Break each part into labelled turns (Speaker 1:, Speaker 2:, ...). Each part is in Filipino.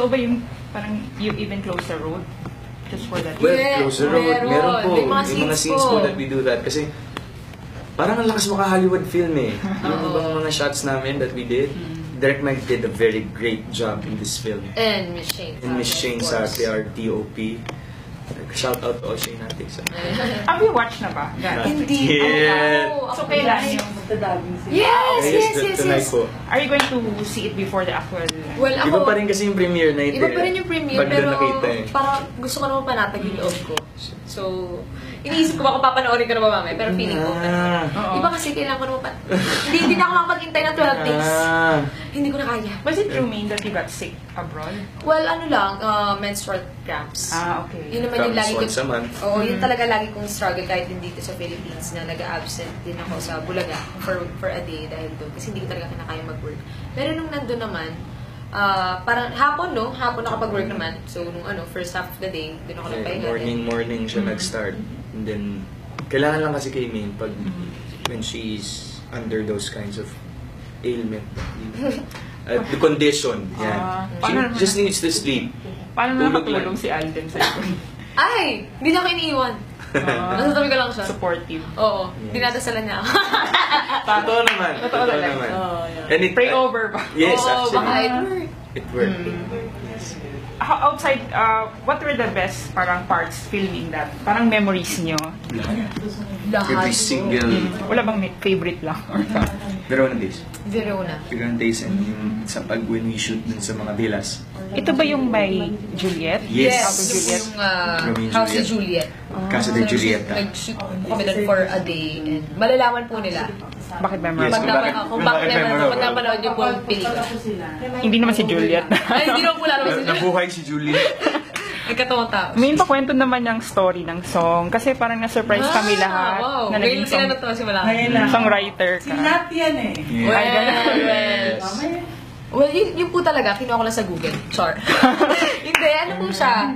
Speaker 1: totoo ba yung parang you even close the road just for that?
Speaker 2: Well, close the road. Meron po.
Speaker 3: May mga
Speaker 2: scenes po that we do that. Kasi parang ang lakas maka Hollywood film eh. Yung ibang mga shots namin that we did, Direct Mike did a very great job in this film.
Speaker 3: And Miss Shane.
Speaker 2: And Miss Shane sa our TOP. Shout out to Oshay natin.
Speaker 1: Have you watched na ba?
Speaker 3: Hindi.
Speaker 2: Yeah.
Speaker 1: So kailan yung
Speaker 3: Yes.
Speaker 2: Tonight po.
Speaker 1: Are you going to see it before the actual?
Speaker 3: Well, ako,
Speaker 2: Iba pa rin kasi yung premiere night.
Speaker 3: Iba pa rin yung premiere,
Speaker 2: Pag
Speaker 3: pero
Speaker 2: nakita eh.
Speaker 3: parang gusto ko naman panatag yung loob ko. So, iniisip ko ba kung papanoorin ko na ba mamaya, pero feeling ko iba kasi kailangan ko naman hindi na ako makapaghintay ng 12 days. Hindi ko na kaya.
Speaker 1: Was it true mean that you got sick abroad?
Speaker 3: Well, ano lang, menstrual cramps.
Speaker 1: Okay.
Speaker 3: Yun naman yung lagi ko.
Speaker 2: Once a month.
Speaker 3: Oo, yun talaga lagi kong struggle kahit din dito sa Philippines na nag-absent din ako sa Bulaga for a day dahil doon. Kasi hindi ko talaga kinakaya mag-work. Pero nung nandun naman, parang hapon nakapag-work naman. So, nung first half of the day, doon ako nagpahinga.
Speaker 2: Morning siya nag-start. And then, kailangan lang kasi kay Maine pag when she's under those kinds of ailment. The condition. She just needs to sleep.
Speaker 1: Paano na nakatulong si Alden sa'yo?
Speaker 3: Ay! Hindi niya ako iniiwan. Nasa tabi ko lang siya.
Speaker 1: Supportive.
Speaker 3: Oo. Dinadasalan niya ako.
Speaker 2: Totoo naman.
Speaker 1: Totoo naman.
Speaker 2: And
Speaker 1: pray over ba?
Speaker 2: Yes, actually.
Speaker 3: Baka it worked.
Speaker 2: It worked. Yes.
Speaker 1: Outside, what were the best parang parts filming that? Parang memories nyo?
Speaker 2: Every single...
Speaker 1: Wala bang favorite lang? Or
Speaker 2: Verona days.
Speaker 3: Verona.
Speaker 2: Verona days and yung sa pag when we shoot dun sa mga villas.
Speaker 1: Ito ba yung may Juliet?
Speaker 2: Yes.
Speaker 1: House of Juliet?
Speaker 3: Yung House of Juliet.
Speaker 2: Casa de Julieta.
Speaker 3: Nag-shoot kami doon for a day and malalaman po nila.
Speaker 1: Bakit memorable?
Speaker 3: Kung bakit memorable. Pag napanood niyo po yung pelikula.
Speaker 1: Hindi naman si Juliet.
Speaker 3: Ay, hindi naman po lalabas si Juliet.
Speaker 2: Nabuhay si Juliet.
Speaker 3: Nagkatawang tao.
Speaker 1: May pakwento naman yung story ng song. Kasi parang na-surprise kami lahat.
Speaker 3: Wow.
Speaker 1: Na naging
Speaker 3: Ngayon sila na si Malaki.
Speaker 1: songwriter ka.
Speaker 4: Si Nat yan eh.
Speaker 3: Well, yun po talaga, kinuha ko lang sa Google. Char. Hindi, ano po siya?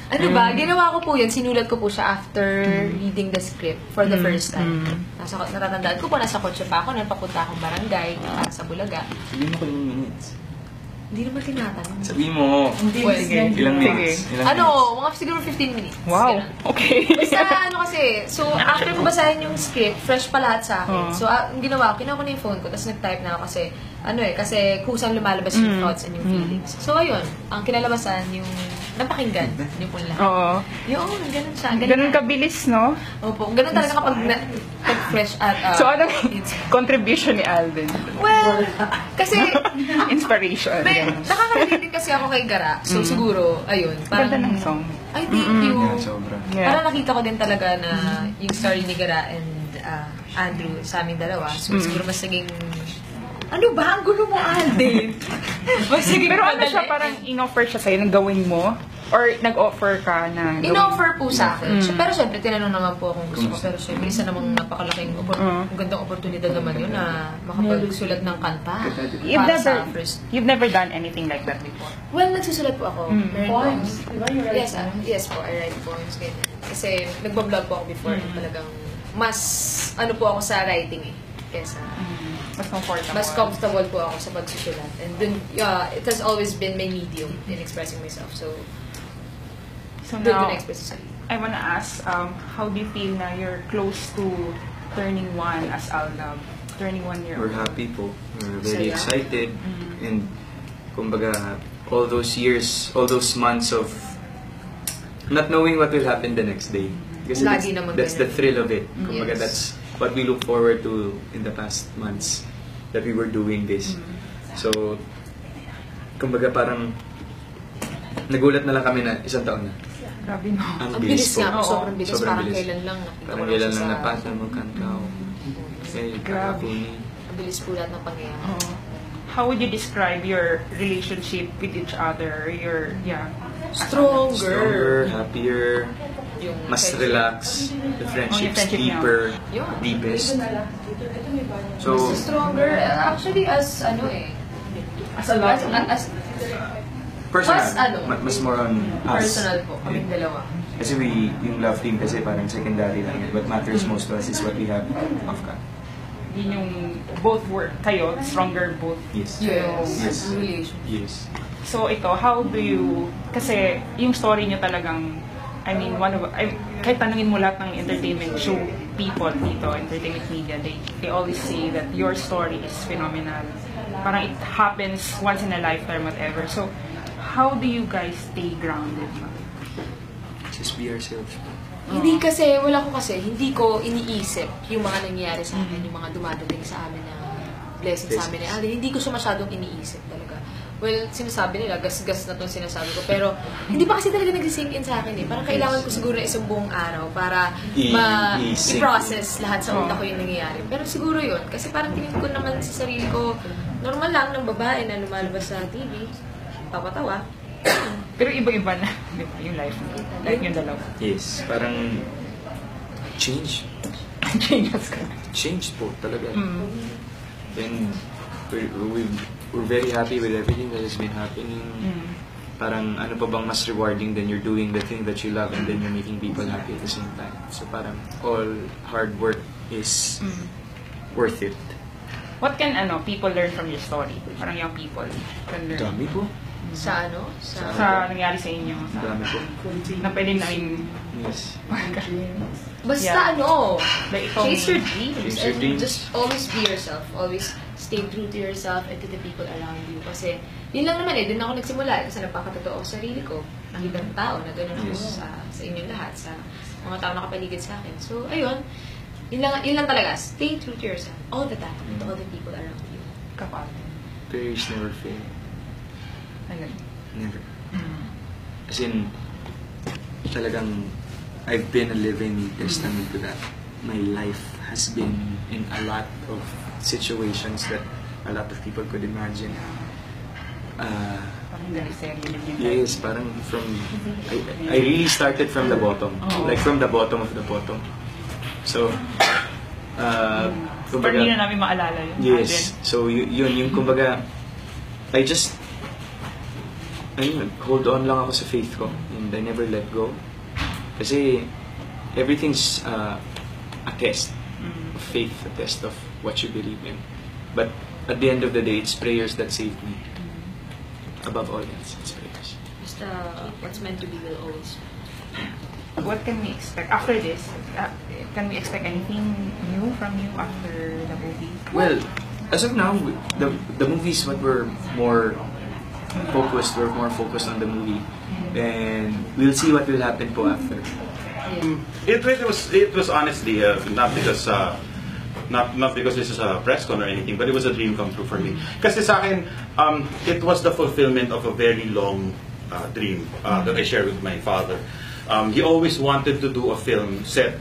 Speaker 3: Ano ba? Ginawa ko po yun, sinulat ko po siya after reading the script for the first time. Natatandaan ko po, nasa kotse pa ako, papunta akong barangay, para sa Bulaga.
Speaker 2: Sabihin mo ko yung minutes.
Speaker 3: Hindi naman tinatanong.
Speaker 2: Sabihin mo.
Speaker 3: Well,
Speaker 2: Ilang minutes?
Speaker 3: mga siguro 15 minutes.
Speaker 1: Wow, okay.
Speaker 3: Basta kasi, so after ko basahin yung script, fresh pa lahat sa akin. So, ang ginawa ko, kinuha ko na yung phone ko, tapos nag-type na ako kasi kusang lumalabas yung thoughts and yung feelings. So, ayun, ang kinalabasan, yung napakinggan, yung po lang.
Speaker 1: Oo.
Speaker 3: Yung, ganun siya.
Speaker 1: Ganun kabilis, no?
Speaker 3: Opo, ganun talaga kapag fresh at
Speaker 1: So, anong contribution ni Alden?
Speaker 3: Well, kasi,
Speaker 1: Inspiration.
Speaker 3: nakaka-relate din kasi ako kay Gara. So, siguro, ayun. Parang,
Speaker 1: Ganda ng song.
Speaker 3: I thank you.
Speaker 2: Yeah, sobra.
Speaker 1: Yeah.
Speaker 3: Parang nakita ko din talaga na yung story ni Gara and Andrew sa aming dalawa. So, siguro mas naging... Ano ba? Ang gulo mo, Alden! Mas naging
Speaker 1: Pero ano
Speaker 3: madali.
Speaker 1: siya, parang in-offer siya sa'yo, nang gawin mo? Or nag-offer ka na gawin?
Speaker 3: In-offer po sa akin. Pero syempre, tinanong naman po kung gusto ko. Pero syempre, isa namang napakalaking gandang oportunidad naman yun na makapagsulat ng kanta. Para sa first.
Speaker 1: You've never done anything like that before?
Speaker 3: Well, nagsusulat po ako.
Speaker 4: Poems. Diba you write poems?
Speaker 3: Yes po, I write poems. Ganyan. Kasi nagbablog po ako before. Talagang mas ano po ako sa writing eh. Kesa
Speaker 1: Mas comfortable.
Speaker 3: mas comfortable po ako sa pagsusulat. And dun, it has always been my medium in expressing myself. So dun ko
Speaker 1: now,
Speaker 3: na-express sa
Speaker 1: I wanna ask, how do you feel na you're close to turning 1 as Aldab? Turning 1 year
Speaker 2: We're
Speaker 1: old.
Speaker 2: happy po. We're very
Speaker 3: Saya.
Speaker 2: excited. And kumbaga, all those years, all those months of not knowing what will happen the next day. Kasi
Speaker 3: Lagi naman
Speaker 2: that's the
Speaker 3: ganyan.
Speaker 2: thrill of it. Kumbaga,
Speaker 3: Yes.
Speaker 2: that's what we look forward to in the past months that we were doing this. So, kumbaga parang nagulat na lang kami na isang taon na.
Speaker 1: Grabe no.
Speaker 3: Ang bilis
Speaker 2: po.
Speaker 3: nga po, sobrang bilis.
Speaker 2: Sobrang
Speaker 3: Parang
Speaker 2: bilis.
Speaker 3: kailan lang nakita
Speaker 2: Parang
Speaker 3: ko
Speaker 2: kailan
Speaker 3: siya
Speaker 2: lang
Speaker 3: sa-
Speaker 2: napasa mo kankaw.
Speaker 1: Grabe.
Speaker 3: Ang bilis po lahat ng pangyayari.
Speaker 1: How would you describe your relationship with each other? Your,
Speaker 2: Stronger, happier,
Speaker 3: Yung
Speaker 2: mas
Speaker 3: friendship.
Speaker 2: relax, the friendship's
Speaker 1: friendship niyo.
Speaker 2: deeper,
Speaker 3: Yun.
Speaker 2: deepest. So,
Speaker 3: Mas stronger. Actually, as ano eh.
Speaker 1: as a lot.
Speaker 3: As
Speaker 2: personal.
Speaker 3: Mas ano?
Speaker 2: Mas more on us.
Speaker 3: personal po, kaming dalawa.
Speaker 2: Kasi yung love team kasi parang secondary lang. What matters most to us is what we have off cam.
Speaker 1: Yun yung both work kayo, stronger both.
Speaker 2: Yes.
Speaker 3: Yes.
Speaker 2: Yes.
Speaker 3: Relation.
Speaker 2: Yes.
Speaker 1: So ito, how do you, kasi yung story nyo talagang, I mean, kahit tanungin mo lahat ng entertainment show people dito, entertainment media, they always say that your story is phenomenal. Parang it happens once in a lifetime, whatever. So, how do you guys stay grounded?
Speaker 2: Just be ourselves.
Speaker 3: Hindi kasi, hindi ko iniisip yung mga nangyayari sa amin, yung mga dumadating sa amin na blessing sa amin. Hindi ko siya masyadong iniisip talaga. Well, sinasabi nila, gas-gas na itong sinasabi ko. Pero, hindi pa kasi talaga nag-sink in sa akin eh. Parang kailangan ko siguro isang buong araw para i-process lahat sa utak ko yung nangyayari. Pero siguro yun. Kasi parang tingin ko naman sa sarili ko, normal lang ng babae na lumalabas sa TV. Papatawa.
Speaker 1: Pero iba-iba na yung life. Like yung dalawa.
Speaker 2: Yes, parang change.
Speaker 1: Changes ka.
Speaker 2: Change po talaga. And we're very happy with everything that has been happening. Parang ano pa bang mas rewarding than you're doing the thing that you love and then you're making people happy at the same time. So parang all hard work is worth it.
Speaker 1: What can people learn from your story? Parang young people can learn.
Speaker 2: Dami po.
Speaker 3: Sa ano?
Speaker 1: Sa nangyari sa inyo.
Speaker 2: Dami po.
Speaker 1: Na pwede namin...
Speaker 2: Yes.
Speaker 3: Basta
Speaker 1: like,
Speaker 3: chase your dreams.
Speaker 2: Chase your dreams.
Speaker 3: Just always be yourself. Always stay true to yourself and to the people around you. Kasi, yun lang naman doon ako nagsimula. Kasi napakatotoo sa sarili ko. Nakita ng tao na gano'n ako sa inyong lahat. Sa mga tao na kapaligid sa akin. So, ayun. Yun lang talaga. Stay true to yourself. All the time. To all the people around you.
Speaker 1: Kapag.
Speaker 2: Prayers never fail. Never. As in, talagang, I've been a living testament to that. My life has been in a lot of situations that a lot of people could imagine. Yes, parang I really started from the bottom. Like from the bottom of the bottom. So,
Speaker 1: Pero hindi na namin maalala yun.
Speaker 2: Yes. So, yun, yung kumbaga, hold on lang ako sa faith ko. And I never let go. Kasi, everything's a test of faith, a test of what you believe in. But, at the end of the day, it's prayers that saved me. Above all else, it's prayers.
Speaker 3: Just what's meant to be will always be.
Speaker 1: What can we expect after this? Can we expect anything new from you after the movie?
Speaker 2: Well, as of now, the movie's what we're more focused. We're more focused on the movie, and we'll see what will happen po after.
Speaker 5: It was honestly not because this is a press con or anything, but it was a dream come true for me. Kasi sa akin, it was the fulfillment of a very long dream that I shared with my father. He always wanted to do a film set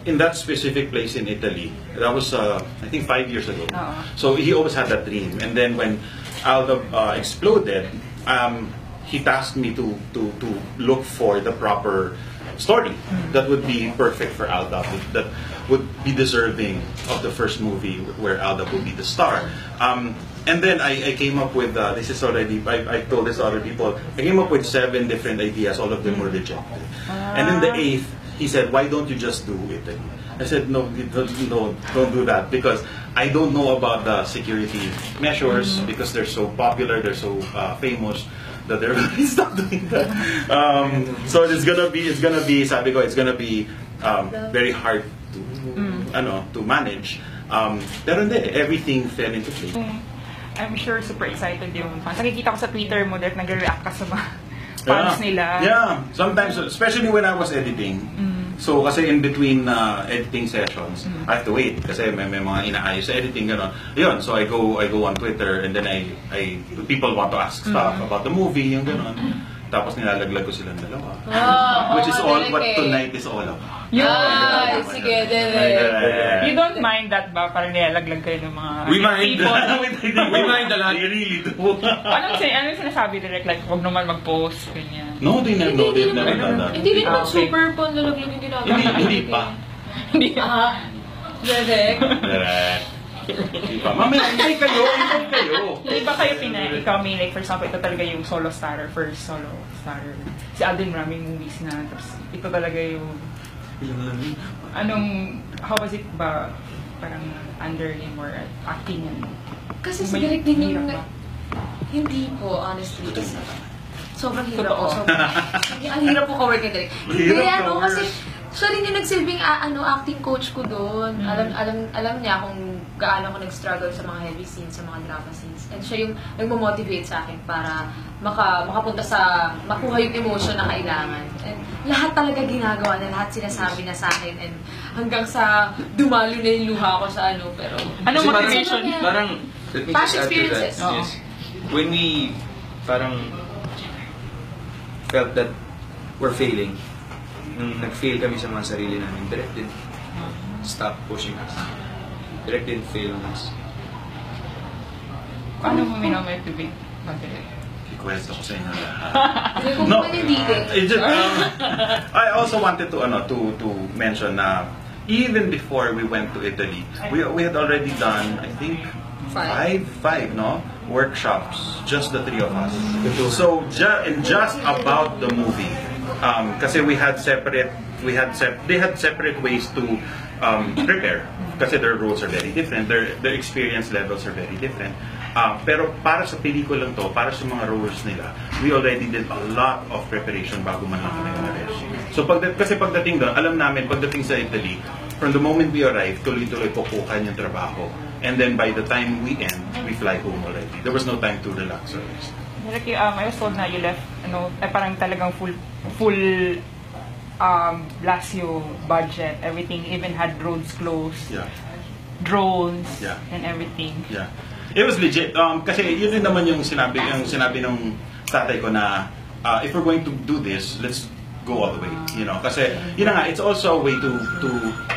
Speaker 5: in that specific place in Italy. That was, I think, 5 years ago. So he always had that dream. And then when Alda exploded, he tasked me to look for the proper story that would be perfect for Alda, that would be deserving of the first movie where Alda would be the star. And then I came up with, this is already, I told this to other people, I came up with 7 different ideas, all of them were rejected. And then the 8th, he said, why don't you just do Italy? I said, no, don't do that, because I don't know about the security measures, because they're so popular, they're so famous, that they're going to stop doing that. So it's gonna be, sabi ko, it's gonna be very hard to manage. Pero hindi, everything fell into place.
Speaker 1: I'm sure super excited yung fans. Nakikita ko sa Twitter mo that nagre-react ka sa mga fans nila.
Speaker 5: Yeah, sometimes, especially when I was editing. So, kasi in between editing sessions, I have to wait kasi may mga inaayos sa editing, gano'n. Yun, so I go on Twitter and then people want to ask stuff about the movie, yung gano'n. Tapos nilalaglag ko silang dalawa. Which is all what tonight is all about.
Speaker 3: Sige,
Speaker 1: You don't mind that ba? Parang nilalaglag kayo ng mga
Speaker 5: We mind
Speaker 1: people.
Speaker 5: We mind a lot. We really do.
Speaker 1: Anong sinasabi direct? Like, huwag naman mag-post, ganyan.
Speaker 5: No, they never done that.
Speaker 3: Hindi din naman super panlalaglag yung ginagawa.
Speaker 5: Hindi pa.
Speaker 1: Hindi.
Speaker 3: Direct.
Speaker 5: Mamaya, hintay kayo.
Speaker 1: Hindi ba kayo ikaw may like, for example, ito talaga yung solo starrer, first solo starrer. Si Alden maraming movies na, tapos ito talaga yung, how was it ba, parang under him or acting yan?
Speaker 3: Kasi sa direct din yung, Hindi po, honestly. Kasi sobrang hirap
Speaker 1: Totoo.
Speaker 3: po. Ang hirap po ka-work ni Direk. Hindi, kasi siya rin yung nagsilbing acting coach ko doon. Alam niya kung gaano ako nag-struggle sa mga heavy scenes, sa mga drama scenes. And siya yung nagmo-motivate sa akin para makapunta sa, makuha yung emotion na kailangan. And lahat talaga ginagawa na, lahat sinasabi na sa akin. And hanggang sa dumalo na yung luha ko sa pero...
Speaker 1: Anong
Speaker 2: Kasi
Speaker 1: motivation?
Speaker 2: Parang, let me
Speaker 3: Past
Speaker 2: just add to that.
Speaker 3: experiences.
Speaker 1: Oo.
Speaker 2: Yes. When we parang felt that we're failing, nung nag-fail kami sa mga sarili namin, Direk didn't stop pushing us. Direk didn't fail on us.
Speaker 1: Paano mo minomotivate?
Speaker 5: Ikwento ko sa inyo lahat.
Speaker 3: Hindi ko naman hindi
Speaker 5: I also wanted to mention na even before we went to Italy, we had already done, I think, five workshops, just the three of us. So just about the movie, kasi they had separate ways to prepare. Kasi their roles are very different, their experience levels are very different. Pero para sa pelikulang to, para sa mga roles nila, we already did a lot of preparation bago man lang kami umalis. So kasi pagdating doon, alam namin, pagdating sa Italy, from the moment we arrive, tuloy-tuloy pupukan yung trabaho. And then by the time we end, we fly home already. There was no time to relax or rest.
Speaker 1: I was told na you left, parang talagang full Blasio budget, everything, even had roads closed, drones, and everything.
Speaker 5: Yeah. It was legit. Kasi yun din naman yung sinabi ng tatay ko na if we're going to do this, let's go all the way. Kasi yun na nga, it's also a way to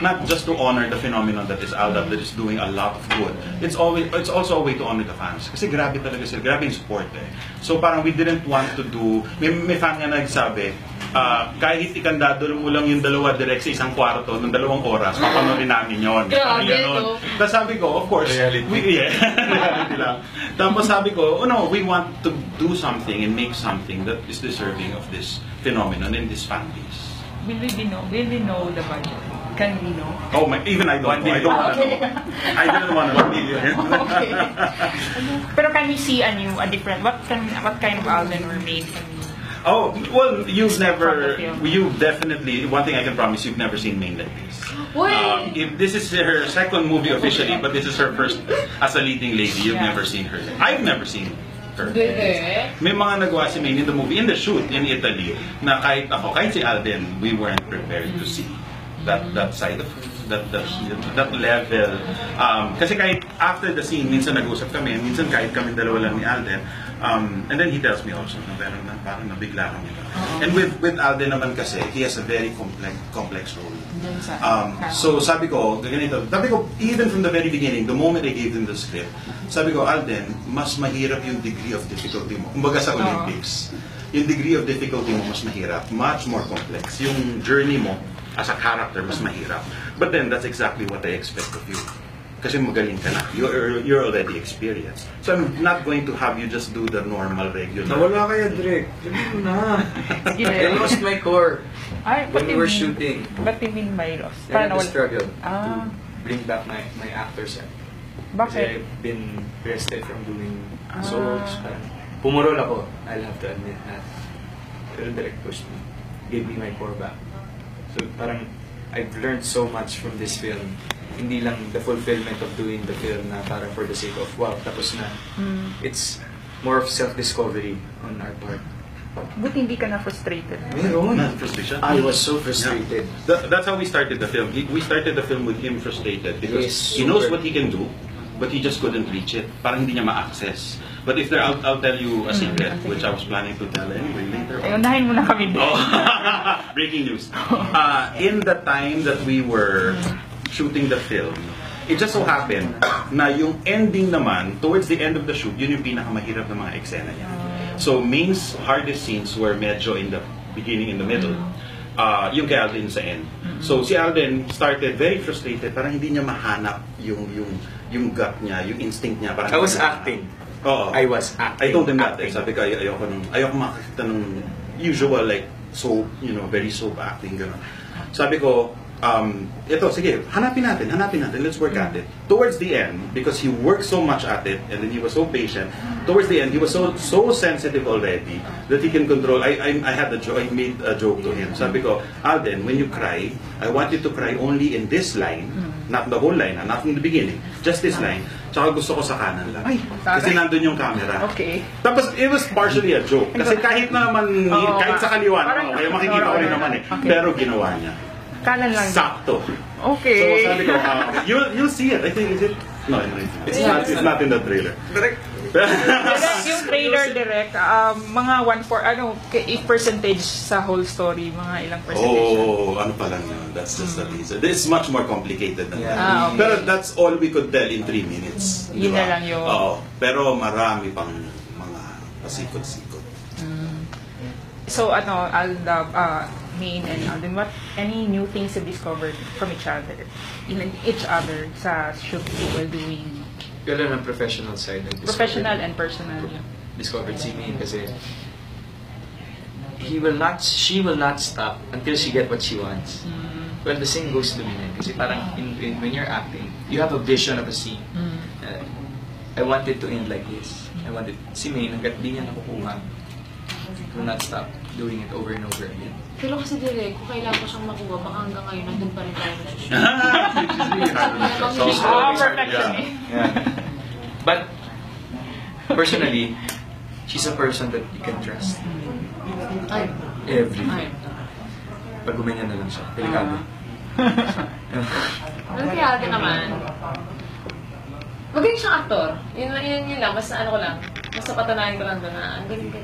Speaker 5: not just to honor the phenomenon that is Aldab, that is doing a lot of good. It's also a way to honor the fans. Kasi grabe talaga sila, grabe yung support So parang we didn't want to do, may fan nga nagsabi, kahit ikandadol mo lang yung dalawa direct sa isang kwarto ng 2 oras, papanorin namin yun.
Speaker 3: Grabe, no?
Speaker 5: Tapos sabi ko, of course, reality lang. Tapos sabi ko, no, we want to do something and make something that is deserving of this phenomenon in this fan base.
Speaker 1: Will we know the budget? Can we know?
Speaker 5: Oh my, even I don't know. I don't want to know. I didn't want to know.
Speaker 1: Okay. Pero can we see a different, what kind of Alden were made?
Speaker 5: Oh, well, you've definitely, one thing I can promise, you've never seen Main like this. If this is her second movie officially, but this is her first as a leading lady, you've never seen her. I've never seen her. May mga nagawa si Main in the movie, in the shoot in Italy, na kahit si Alden, we weren't prepared to see that side of that level. Kasi kahit after the scene, minsan nag-usap kami, minsan kahit kami dalawa lang ni Alden, and then he tells me also na parang nabigla kami. And with Alden naman kasi, he has a very complex role. So sabi ko, even from the very beginning, the moment I gave him the script, sabi ko, Alden, mas mahirap yung degree of difficulty mo. Kumbaga sa Olympics, yung degree of difficulty mo mas mahirap, much more complex. Yung journey mo as a character, mas mahirap. But then, that's exactly what I expect of you. Kasi magaling ka na. You're already experienced. So I'm not going to have you just do the normal, regular.
Speaker 2: Nawala kaya, Drake. Sabihin mo na. I lost my core when we were shooting.
Speaker 1: What do you mean by lost?
Speaker 2: I had to struggle to bring back my actor set.
Speaker 1: Bakit?
Speaker 2: Kasi I've been rested from doing solos. Pumurol ako, I'll have to admit that. Pero direct pushed me. Gave me my core back. So parang I've learned so much from this film. Hindi lang the fulfillment of doing the film na parang for the sake of wow, tapos na. It's more of self-discovery on our part.
Speaker 1: Buti hindi ka na frustrated.
Speaker 2: Meron.
Speaker 5: Frustration?
Speaker 2: I was so frustrated.
Speaker 5: Yeah. That's how we started the film. We started the film with him frustrated because he knows what he can do, but he just couldn't reach it. Parang hindi niya ma-access. But if there, I'll tell you a secret, which I was planning to tell anyway later on.
Speaker 1: Unahin mo na kami din.
Speaker 5: Breaking news. In the time that we were shooting the film, it just so happened na yung ending naman, towards the end of the shoot, yun yung pinakamahirap na mga eksena niya. So, Main's hardest scenes were medyo in the beginning, in the middle. Yung kay Alden sa end. So, si Alden started very frustrated, parang hindi niya mahanap yung gut niya, yung instinct niya. Parang
Speaker 2: I was acting.
Speaker 5: Oo.
Speaker 2: I was acting.
Speaker 5: I told him that. Sabi ko, ayoko makakita ng usual, like, soap, very soap acting, gano'n. Sabi ko, ito, sige, hanapin natin, let's work at it. Towards the end, because he worked so much at it, and then he was so patient, towards the end, he was so sensitive already, that he can control. I made a joke to him. Sabi ko, Alden, when you cry, I want you to cry only in this line, not the whole line, not from the beginning, just this line. Tsaka gusto ko sa kanan lang. Kasi nandun yung camera.
Speaker 1: Okay.
Speaker 5: Tapos, it was partially a joke. Kasi kahit na naman, kahit sa kaliwa, kaya makikita ko rin naman eh. Pero ginawa niya.
Speaker 1: Kanan lang.
Speaker 5: Sakto.
Speaker 1: Okay.
Speaker 5: So sabi ko, you'll see it. I think, is it? No, it's not in the trailer.
Speaker 1: Direct yung trailer, direct, mga 1/4, if percentage sa whole story, mga ilang percentage?
Speaker 5: Oh, ano pa lang yun. That's just a teaser. This is much more complicated than that.
Speaker 1: Okay.
Speaker 5: Pero that's all we could tell in 3 minutes.
Speaker 1: Yun na lang yun.
Speaker 5: Oo. Pero marami pang mga pasikot-sikot.
Speaker 1: So, Maine and Alden, any new things you discovered from each other sa shoot while doing?
Speaker 2: Gala ng professional side.
Speaker 1: Professional and personal.
Speaker 2: Discovered si Maine kasi she will not stop until she get what she wants. Well, the same goes to Maine kasi parang when you're acting, you have a vision of a scene. I want it to end like this. Si Maine, hanggat di niya nakukuha, will not stop doing it over and over again.
Speaker 3: Pero kasi direct, kung kailangan ko siyang makuha, baka hanggang ngayon, nandun pa rin tayo nasusunod.
Speaker 1: Perfection.
Speaker 2: But, personally, she's a person that you can trust. Everything. Pag gumanyan na lang siya, delikado.
Speaker 3: Pero kaya atin naman, magaling siyang aktor. Yun lang, basta ano ko lang, basta patanayan ko lang doon na, ang galing mo.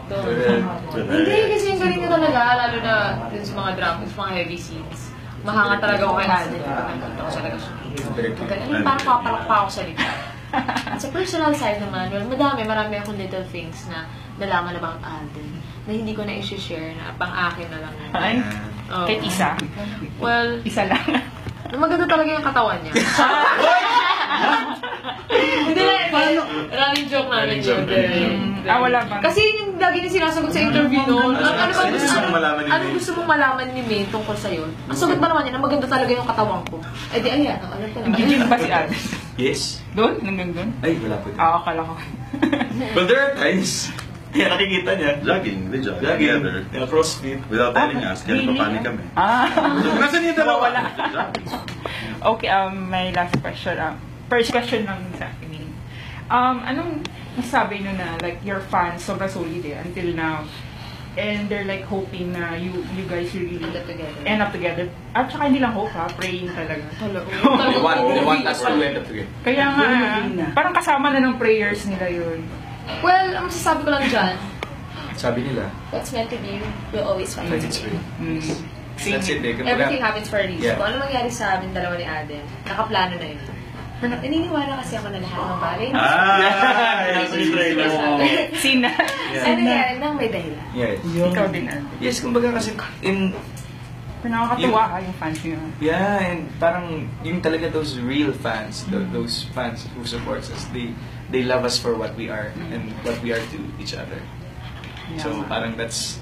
Speaker 3: Hindi, kasi yung galing niya talaga, lalo na dun sa mga dramas, mga heavy scenes. Mahanga talaga ako kay Alden kapag nagpunta ko sa talaga siya. Parang papalak pa ako sa likod. At sa personal side naman, well, marami akong little things na nalaman about Alden na hindi ko na i-share na pang akin na lang.
Speaker 1: Ay, kahit isa?
Speaker 3: Well,
Speaker 1: isa lang.
Speaker 3: maganda talaga yung katawan niya. Hindi lang, running joke namin yun.
Speaker 1: Wala bang?
Speaker 3: Kasi yung lagi niya sinasagot sa interview noon, ano gusto mong malaman ni May tungkol sa'yo? Ang sagot ba naman niya na maganda talaga yung katawan ko? Eh di ayan, alam ko naman.
Speaker 1: Nag-gym ba si Alden?
Speaker 2: Yes.
Speaker 1: Doon? Hanggang doon?
Speaker 2: Ay, wala po.
Speaker 1: Akala ko.
Speaker 2: Well, there are times, kaya nakikita niya.
Speaker 5: Jogging together.
Speaker 2: CrossFit.
Speaker 5: Without telling us, kaya napapani kami. Nasaan yung dalawa?
Speaker 1: Wala. Okay, my last question. First question lang sa akin. Anong nasabi nyo na like your fans sobrang solid until now? And they're like hoping na you guys will really end up together. At saka hindi lang hope praying talaga.
Speaker 2: They want us to end up together.
Speaker 1: Kaya nga, parang kasama na ng prayers nila yun.
Speaker 3: Well, ang masasabi ko lang dyan,
Speaker 2: Sabi nila,
Speaker 3: what's meant to be will always find
Speaker 2: that it's real. That's it eh.
Speaker 3: Everything happens for a reason.
Speaker 2: Yeah.
Speaker 3: Kung ano mangyari sa amin dalawa ni Alden, nakaplano na yun. Naniniwala kasi ako na lahat ng bagay.
Speaker 1: Sina?
Speaker 3: Ano nangyari nang may dahilan?
Speaker 2: Yes.
Speaker 1: Ikaw din, Alden.
Speaker 2: Yes, kumbaga kasi
Speaker 1: Nakakatuwa yung fans nyo.
Speaker 2: Yeah, and parang yung talaga those real fans, those fans who supports us, they love us for what we are and what we are to each other.
Speaker 1: Yeah.
Speaker 2: So parang that's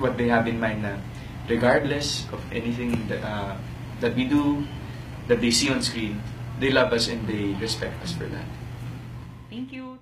Speaker 2: what they have in mind na regardless of anything that we do, that they see on screen, they love us and they respect us for that.
Speaker 1: Thank you.